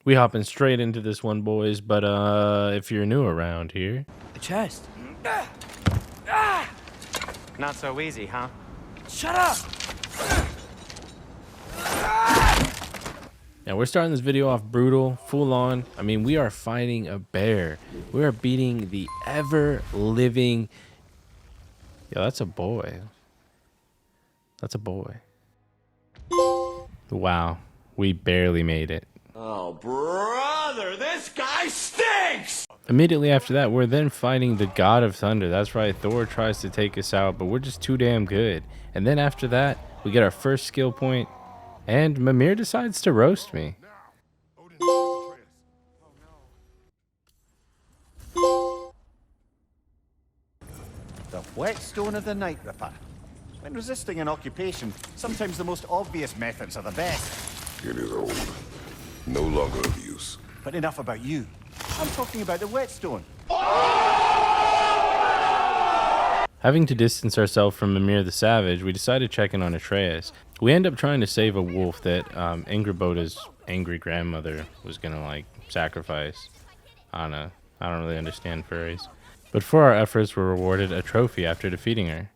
We hopping straight into this one, boys, but if you're new around here... A chest. Not so easy, huh? Shut up! Now, we're starting this video off brutal, full on. I mean, we are fighting a bear. We are beating the ever-living... Yo, that's a boy. That's a boy. Wow, we barely made it. Oh, brother, this guy stinks! Immediately after that, we're then fighting the God of Thunder. That's right, Thor tries to take us out, but we're just too damn good. And then after that, we get our first skill point, and Mimir decides to roast me. The whetstone of the Night Ripper. When resisting an occupation, sometimes the most obvious methods are the best. It is old. No longer of use. But enough about you. I'm talking about the whetstone. Having to distance ourselves from Mimir the Savage, we decide to check in on Atreus. We end up trying to save a wolf that Ingraboda's angry grandmother was gonna like sacrifice. I don't really understand furries. But for our efforts, we're rewarded a trophy after defeating her.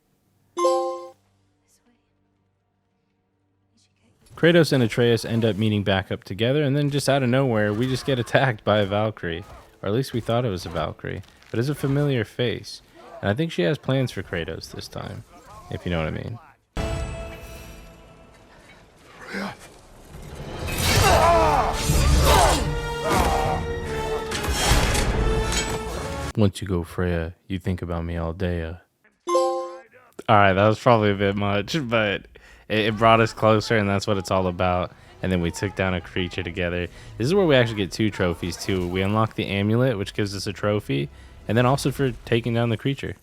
Kratos and Atreus end up meeting back up together, and then just out of nowhere, we just get attacked by a Valkyrie. Or at least we thought it was a Valkyrie. But it's a familiar face. And I think she has plans for Kratos this time, if you know what I mean. Once you go, Freya, you think about me all day. Alright, that was probably a bit much, but it brought us closer, and that's what it's all about. And then we took down a creature together. This is where we actually get 2 trophies, too. We unlock the amulet, which gives us a trophy, and then also for taking down the creature.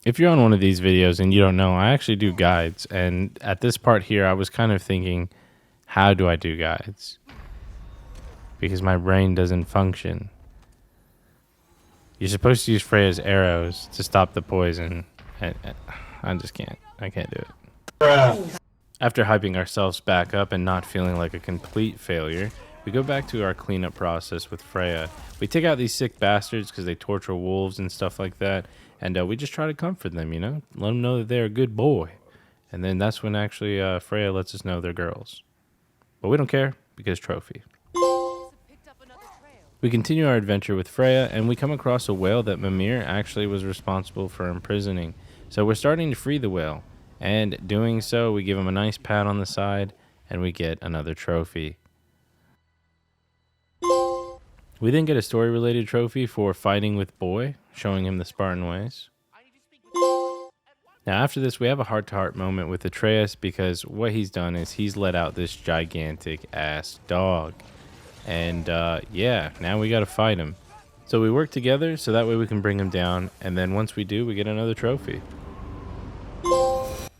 If you're on one of these videos and you don't know, I actually do guides. And at this part here, I was kind of thinking, how do I do guides? Because my brain doesn't function. You're supposed to use Freya's arrows to stop the poison. I just can't. I can't do it. After hyping ourselves back up and not feeling like a complete failure, we go back to our cleanup process with Freya. We take out these sick bastards because they torture wolves and stuff like that. And we just try to comfort them, you know? Let them know that they're a good boy. And then that's when actually Freya lets us know they're girls. But we don't care because trophy. We continue our adventure with Freya, and we come across a whale that Mimir actually was responsible for imprisoning. So we're starting to free the whale, and doing so, we give him a nice pat on the side, and we get another trophy. We then get a story-related trophy for fighting with Boy, showing him the Spartan ways. Now after this, we have a heart-to-heart moment with Atreus, because what he's done is he's let out this gigantic-ass dog. And yeah, now we gotta fight him. So we work together so that way we can bring him down, and then once we do, we get another trophy.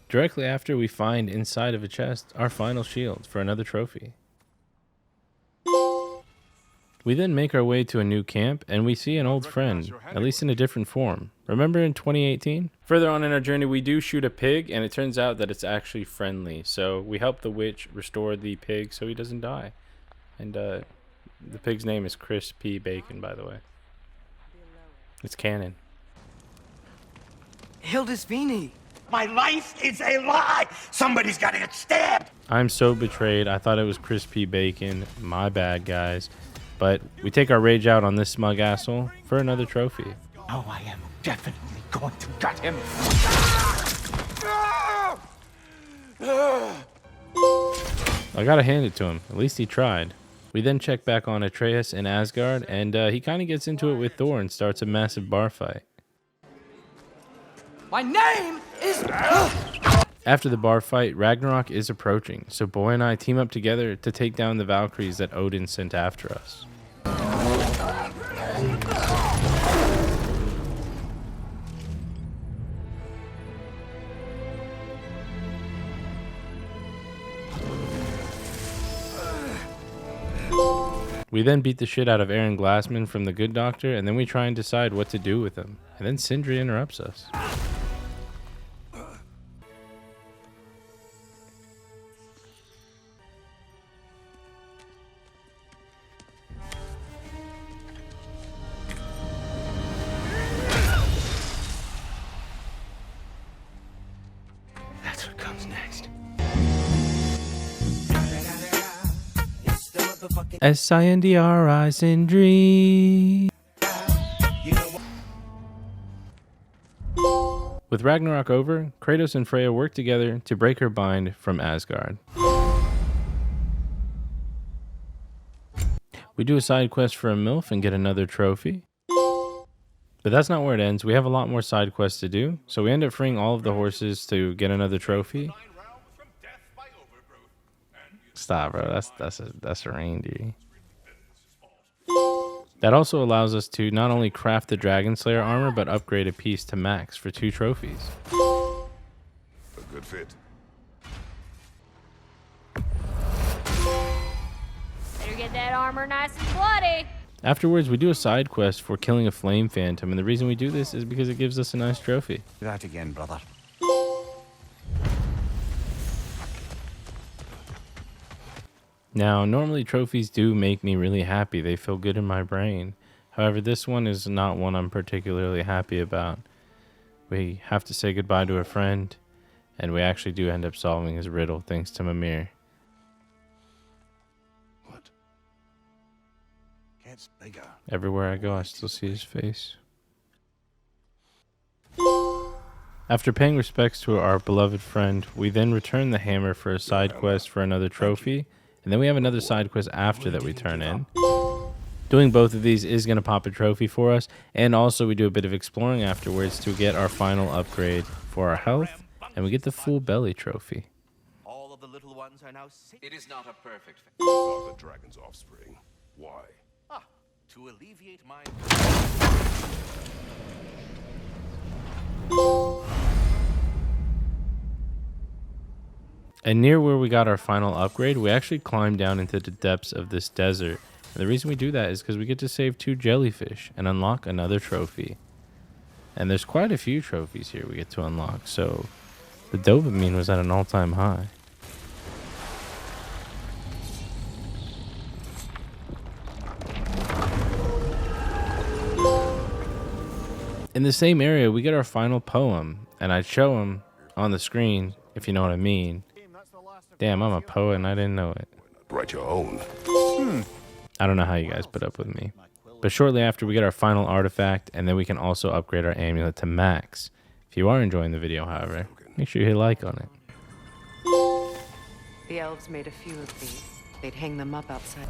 Directly after, we find inside of a chest our final shield for another trophy. We then make our way to a new camp, and we see an old friend, at least in a different form. Remember in 2018? Further on in our journey, we do shoot a pig, and it turns out that it's actually friendly. So we help the witch restore the pig so he doesn't die. And the pig's name is Chris P. Bacon, by the way. It's canon. Hildisvini. My life is a lie! Somebody's gotta get stabbed! I'm so betrayed. I thought it was Chris P. Bacon. My bad, guys. But we take our rage out on this smug asshole for another trophy. Oh, I am definitely going to gut him. I gotta hand it to him. At least he tried. We then check back on Atreus in Asgard, and he kind of gets into it with Thor and starts a massive bar fight. My name is... After the bar fight, Ragnarök is approaching, so Boy and I team up together to take down the Valkyries that Odin sent after us. We then beat the shit out of Aaron Glassman from The Good Doctor, and then we try and decide what to do with him. And then Sindri interrupts us. Sindri Sindri. With Ragnarok over, Kratos and Freya work together to break her bind from Asgard. We do a side quest for a MILF and get another trophy. But that's not where it ends. We have a lot more side quests to do, so we end up freeing all of the horses to get another trophy. Stop, bro. That's a reindeer. That also allows us to not only craft the Dragon Slayer armor, but upgrade a piece to max for 2 trophies. A good fit. Better get that armor nice and bloody. Afterwards, we do a side quest for killing a flame phantom, and the reason we do this is because it gives us a nice trophy. Do that again, brother. Now, normally trophies do make me really happy. They feel good in my brain. However, this one is not one I'm particularly happy about. We have to say goodbye to a friend, and we actually do end up solving his riddle thanks to Mimir. What? Gets bigger. Everywhere I go, I still see his face. After paying respects to our beloved friend, we then return the hammer for a side quest for another trophy, and then we have another side quest after that we turn in. Doing both of these is going to pop a trophy for us, and also we do a bit of exploring afterwards to get our final upgrade for our health, and we get the full belly trophy. All of the little ones are now safe. It is not a perfect fit. Saw the dragon's offspring. Why? To alleviate my... And near where we got our final upgrade, we actually climb down into the depths of this desert. And the reason we do that is because we get to save 2 jellyfish and unlock another trophy. And there's quite a few trophies here we get to unlock, so the dopamine was at an all-time high. In the same area, we get our final poem, and I show him on the screen, if you know what I mean. Damn, I'm a poet and I didn't know it. Write your own. I don't know how you guys put up with me. But shortly after, we get our final artifact, and then we can also upgrade our amulet to max. If you are enjoying the video, however, make sure you hit like on it. The elves made a few of these. They'd hang them up outside.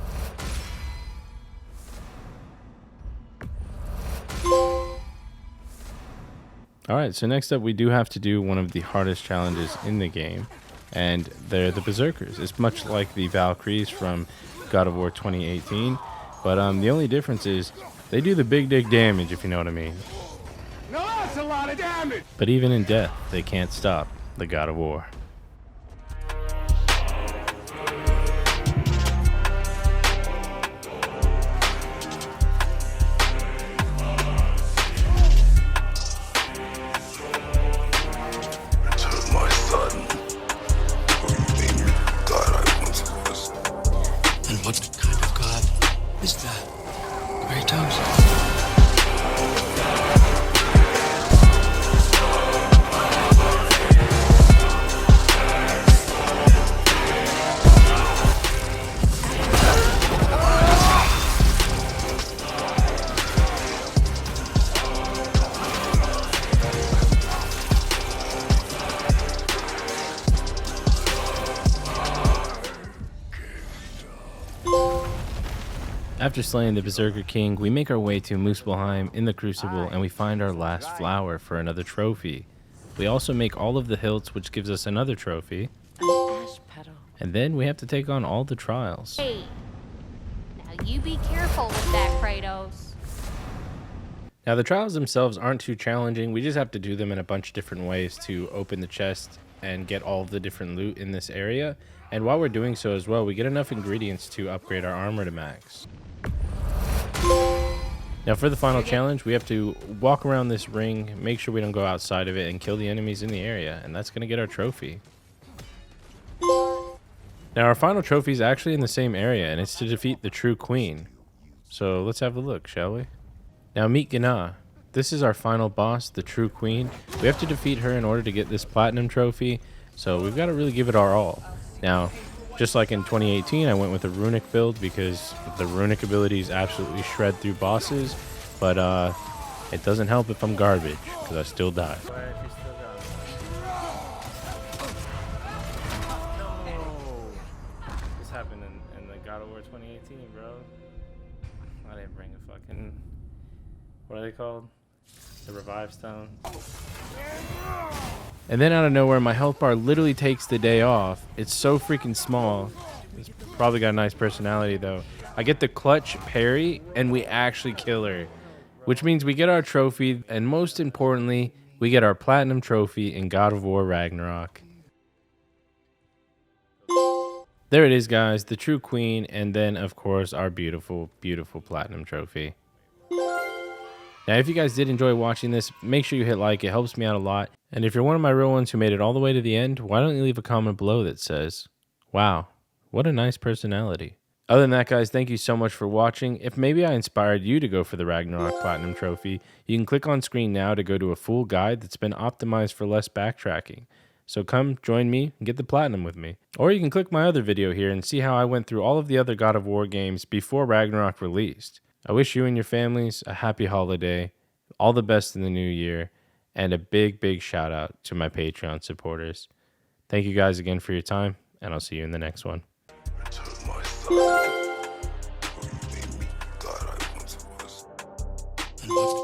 Alright, so next up we do have to do one of the hardest challenges in the game, and they're the Berserkers. It's much like the Valkyries from God of War 2018, but the only difference is they do the big dig damage, if you know what I mean. No, that's a lot of damage! But even in death, they can't stop the God of War. What kind of god is that? Kratos? After slaying the Berserker King, we make our way to Muspelheim in the Crucible, and we find our last flower for another trophy. We also make all of the hilts, which gives us another trophy. An ash petal. And then we have to take on all the trials. Hey, now you be careful with that, Kratos. Now the trials themselves aren't too challenging. We just have to do them in a bunch of different ways to open the chest and get all of the different loot in this area. And while we're doing so as well, we get enough ingredients to upgrade our armor to max. Now for the final challenge, we have to walk around this ring, make sure we don't go outside of it, and kill the enemies in the area, and that's going to get our trophy. Now our final trophy is actually in the same area, and it's to defeat the True Queen. So let's have a look, shall we? Now meet Gná. This is our final boss, the True Queen. We have to defeat her in order to get this platinum trophy, so we've got to really give it our all. Now, Just like in 2018, I went with a runic build because the runic abilities absolutely shred through bosses, but it doesn't help if I'm garbage, because I still die. This happened in the God of War 2018, bro. I didn't bring a fucking... What are they called? The revive stone. And then out of nowhere, my health bar literally takes the day off. It's so freaking small. It's probably got a nice personality, though. I get the clutch parry, and we actually kill her. Which means we get our trophy, and most importantly, we get our platinum trophy in God of War Ragnarok. There it is, guys. The true queen, and then, of course, our beautiful, beautiful platinum trophy. Now, if you guys did enjoy watching this, make sure you hit like. It helps me out a lot. And if you're one of my real ones who made it all the way to the end, why don't you leave a comment below that says, wow, what a nice personality. Other than that, guys, thank you so much for watching. If maybe I inspired you to go for the Ragnarok Platinum Trophy, you can click on screen now to go to a full guide that's been optimized for less backtracking. So come join me and get the Platinum with me. Or you can click my other video here and see how I went through all of the other God of War games before Ragnarok released. I wish you and your families a happy holiday, all the best in the new year, and a big, big shout out to my Patreon supporters. Thank you guys again for your time, and I'll see you in the next one. Return my son. For you made me God I once was. And what's